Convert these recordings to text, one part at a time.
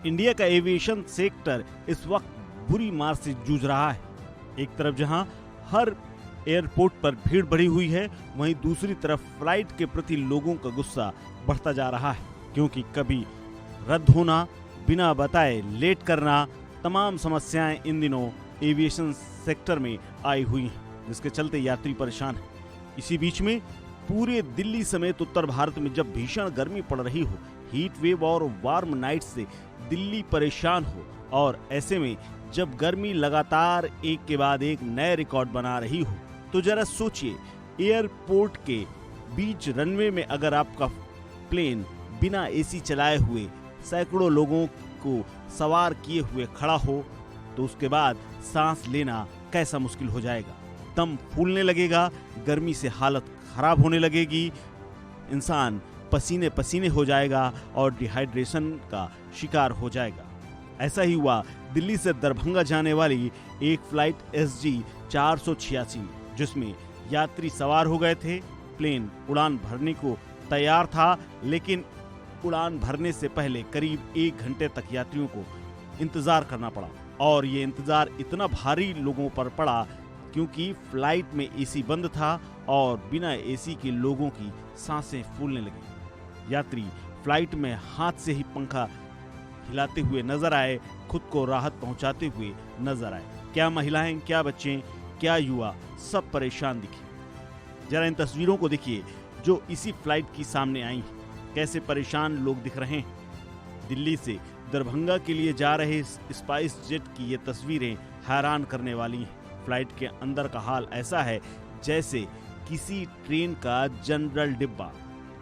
India का aviation sector इस वक्त बुरी मार से जूझ रहा है। एक तरफ जहां हर एयरपोर्ट पर भीड़ बढ़ी हुई है, वहीं दूसरी तरफ फ्लाइट के प्रति लोगों का गुस्सा बढ़ता जा रहा है, क्योंकि कभी रद्द होना, बिना बताए लेट करना, तमाम समस्याएं इन दिनों एविएशन सेक्टर में आई हुई हैं, जिसके चलते यात्री परेशान हैं। इसी बीच में पूरे दिल्ली समेत उत्तर भारत में जब भीषण गर्मी पड़ रही हो, हीट वेव और वार्म नाइट से दिल्ली परेशान हो, और ऐसे में जब गर्मी लगातार एक के बाद एक नए रिकॉर्ड बना रही हो, तो जरा सोचिए, एयरपोर्ट के बीच रनवे में अगर आपका प्लेन बिना एसी चलाए हुए सैकड़ों लोगों को सवार किए हुए खड़ा हो, तो उसके बाद सांस लेना कैसा मुश्किल हो जाएगा। दम फूलने लगेगा, गर्मी से हालत खराब होने लगेगी, इंसान पसीने पसीने हो जाएगा और डिहाइड्रेशन का शिकार हो जाएगा। ऐसा ही हुआ दिल्ली से दरभंगा जाने वाली एक फ्लाइट SG 486 में, जिसमें यात्री सवार हो गए थे। प्लेन उड़ान भरने को तैयार था, लेकिन उड़ान भरने से पहले करीब 1 घंटे तक यात्रियों को इंतजार करना पड़ा, और ये इंतजार इतना भारी लोगों पर पड़ा क्योंकि फ्लाइट में एसी बंद था और बिना एसी के लोगों की सांसें फूलने लगी। यात्री फ्लाइट में हाथ से ही पंखा हिलाते हुए नजर आए, खुद को राहत पहुंचाते हुए नजर आए। क्या महिलाएं, क्या बच्चे, क्या युवा, सब परेशान दिखे। जरा इन तस्वीरों को देखिए जो इसी फ्लाइट की सामने आई हैं। कैसे परेशान लोग दिख रहे हैं। दिल्ली से दरभंगा के लिए जा रहे स्पाइस जेट की ये तस्वीरें हैरान करने वाली हैं। फ्लाइट के अंदर का हाल ऐसा है जैसे किसी ट्रेन का जनरल डिब्बा,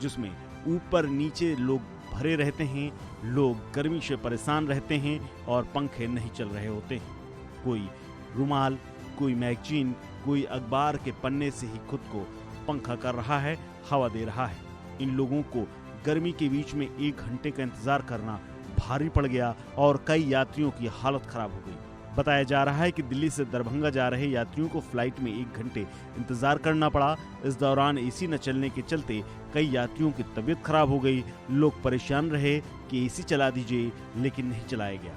जिसमें ऊपर नीचे लोग भरे रहते हैं, लोग गर्मी से परेशान रहते हैं और पंखे नहीं चल रहे होते हैं। कोई रुमाल, कोई मैगजीन, कोई अखबार के पन्ने से ही खुद को पंखा कर रहा है, हवा दे रहा है। इन लोगों को गर्मी के बीच में 1 घंटे का इंतजार करना भारी पड़ गया और कई यात्रियों की हालत खराब हो गई। बताया जा रहा है कि दिल्ली से दरभंगा जा रहे यात्रियों को फ्लाइट में 1 घंटे इंतजार करना पड़ा। इस दौरान एसी न चलने के चलते कई यात्रियों की तबीयत खराब हो गई। लोग परेशान रहे कि एसी चला दीजिए, लेकिन नहीं चलाया गया।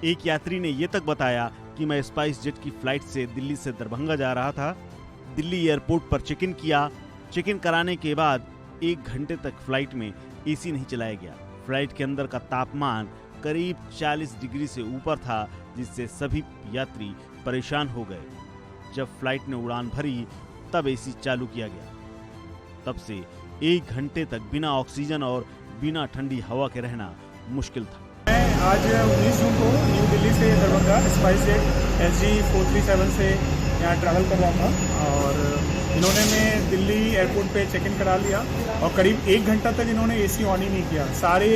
एक यात्री ने यह तक बताया कि मैं स्पाइस जेट की फ्लाइट से दिल्ली से दरभंगा जा रहा था। दिल्ली एयरपोर्ट पर चेक इन किया। चेक इन कराने के बाद 1 घंटे तक फ्लाइट में एसी नहीं चलाया गया। फ्लाइट के अंदर का तापमान करीब 40 डिग्री से ऊपर था, जिससे सभी यात्री परेशान हो गए। जब फ्लाइट ने उड़ान भरी तब एसी चालू किया गया। तब से 1 घंटे तक बिना ऑक्सीजन और बिना ठंडी हवा के रहना मुश्किल था। मैं आज 19 जून को न्यू दिल्ली से दरभंगा स्पाइस जेट SG 437 से यहाँ ट्रैवल कर रहा था, और इन्होंने मैं दिल्ली एयरपोर्ट पे चेक इन करा लिया और करीब 1 घंटा तक इन्होंने एसी ऑन ही नहीं किया। सारे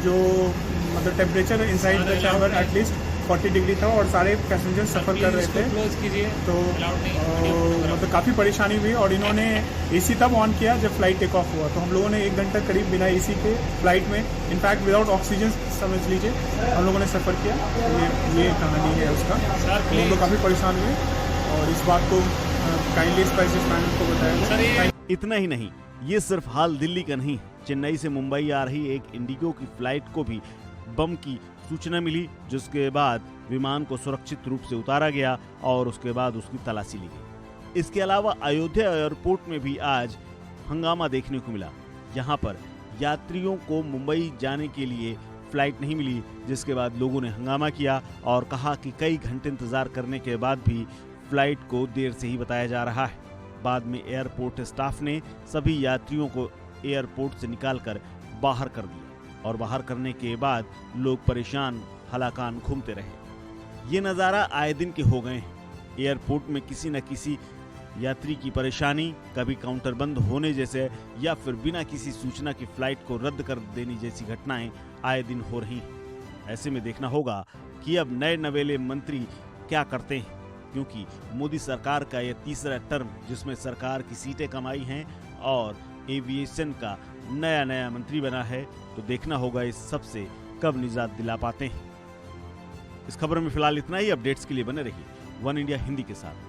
जो मतलब temperature inside the chamber at least 40 degree था और सारे पैसेंजर सफ़र कर रहे थे, तो मतलब काफ़ी परेशानी हुई। और इन्होंने एसी तब ऑन किया जब फ्लाइट टेक ऑफ हुआ, तो हम लोगों ने 1 घंटा करीब बिना एसी के फ्लाइट में, इनफैक्ट विदाउट ऑक्सीजन समझ लीजिए, हम लोगों ने सफ़र किया। ये कहानी है उसका। तो हम लोग काफ़ी परेशान हुए और इस बात को काइंडली स्पाइस जेट मैनेजमेंट को बताया। इतना ही नहीं, ये सिर्फ हाल दिल्ली का नहीं है। चेन्नई से मुंबई आ रही एक इंडिगो की फ्लाइट को भी बम की सूचना मिली, जिसके बाद विमान को सुरक्षित रूप से उतारा गया और उसके बाद उसकी तलाशी ली गई। इसके अलावा अयोध्या एयरपोर्ट में भी आज हंगामा देखने को मिला। यहाँ पर यात्रियों को मुंबई जाने के लिए फ्लाइट नहीं मिली, जिसके बाद लोगों ने हंगामा किया और कहा कि कई घंटे इंतजार करने के बाद भी फ्लाइट को देर से ही बताया जा रहा है। बाद में एयरपोर्ट स्टाफ ने सभी यात्रियों को एयरपोर्ट से निकालकर बाहर कर दिया, और बाहर करने के बाद लोग परेशान हलाकान घूमते रहे। ये नज़ारा आए दिन के हो गए हैं। एयरपोर्ट में किसी न किसी यात्री की परेशानी, कभी काउंटर बंद होने जैसे या फिर बिना किसी सूचना की फ्लाइट को रद्द कर देने जैसी घटनाएं आए दिन हो रही हैं। ऐसे में देखना होगा कि अब नए नवेले मंत्री क्या करते हैं, क्योंकि मोदी सरकार का यह तीसरा टर्म जिसमें सरकार की सीटें कम आई हैं और एविएशन का नया मंत्री बना है, तो देखना होगा इस सब से कब निजात दिला पाते हैं। इस खबर में फिलहाल इतना ही। अपडेट्स के लिए बने रहिए वन इंडिया हिंदी के साथ।